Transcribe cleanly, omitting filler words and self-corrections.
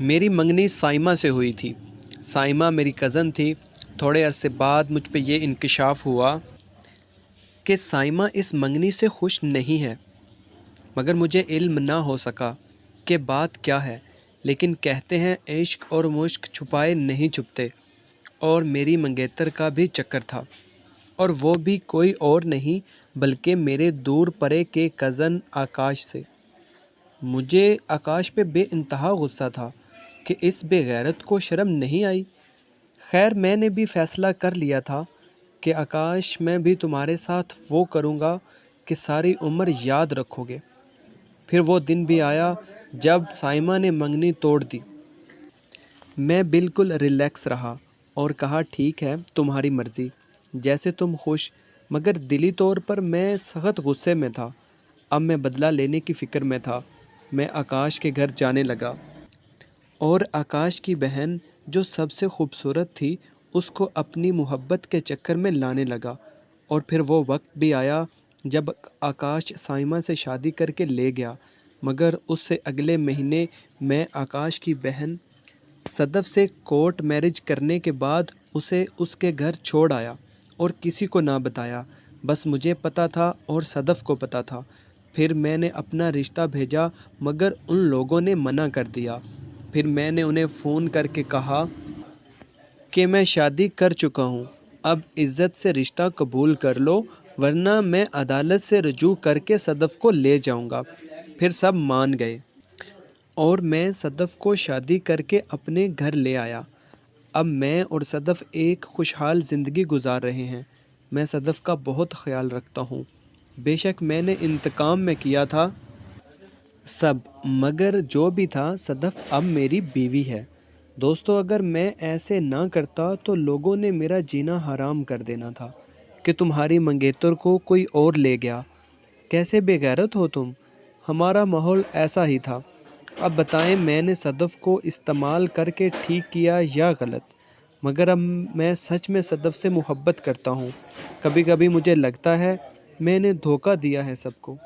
میری منگنی سائمہ سے ہوئی تھی۔ سائمہ میری کزن تھی۔ تھوڑے عرصے بعد مجھ پہ یہ انکشاف ہوا کہ سائمہ اس منگنی سے خوش نہیں ہے، مگر مجھے علم نہ ہو سکا کہ بات کیا ہے۔ لیکن کہتے ہیں عشق اور مشق چھپائے نہیں چھپتے، اور میری منگیتر کا بھی چکر تھا، اور وہ بھی کوئی اور نہیں بلکہ میرے دور پرے کے کزن آکاش سے۔ مجھے آکاش پہ بے انتہا غصہ تھا کہ اس بے غیرت کو شرم نہیں آئی۔ خیر میں نے بھی فیصلہ کر لیا تھا کہ آکاش میں بھی تمہارے ساتھ وہ کروں گا کہ ساری عمر یاد رکھو گے۔ پھر وہ دن بھی آیا جب سائمہ نے منگنی توڑ دی۔ میں بالکل ریلیکس رہا اور کہا ٹھیک ہے تمہاری مرضی، جیسے تم خوش، مگر دلی طور پر میں سخت غصے میں تھا۔ اب میں بدلہ لینے کی فکر میں تھا۔ میں آکاش کے گھر جانے لگا اور آکاش کی بہن جو سب سے خوبصورت تھی اس کو اپنی محبت کے چکر میں لانے لگا۔ اور پھر وہ وقت بھی آیا جب آکاش سائمہ سے شادی کر کے لے گیا، مگر اس سے اگلے مہینے میں آکاش کی بہن صدف سے کورٹ میرج کرنے کے بعد اسے اس کے گھر چھوڑ آیا اور کسی کو نہ بتایا، بس مجھے پتہ تھا اور صدف کو پتہ تھا۔ پھر میں نے اپنا رشتہ بھیجا مگر ان لوگوں نے منع کر دیا۔ پھر میں نے انہیں فون کر کے کہا کہ میں شادی کر چکا ہوں، اب عزت سے رشتہ قبول کر لو ورنہ میں عدالت سے رجوع کر کے صدف کو لے جاؤں گا۔ پھر سب مان گئے اور میں صدف کو شادی کر کے اپنے گھر لے آیا۔ اب میں اور صدف ایک خوشحال زندگی گزار رہے ہیں۔ میں صدف کا بہت خیال رکھتا ہوں۔ بے شک میں نے انتقام میں کیا تھا سب، مگر جو بھی تھا صدف اب میری بیوی ہے۔ دوستو اگر میں ایسے نہ کرتا تو لوگوں نے میرا جینا حرام کر دینا تھا کہ تمہاری منگیتر کو کوئی اور لے گیا۔ کیسے بے غیرت ہو تم، ہمارا ماحول ایسا ہی تھا۔ اب بتائیں میں نے صدف کو استعمال کر کے ٹھیک کیا یا غلط؟ مگر اب میں سچ میں صدف سے محبت کرتا ہوں۔ کبھی کبھی مجھے لگتا ہے میں نے دھوکہ دیا ہے سب کو۔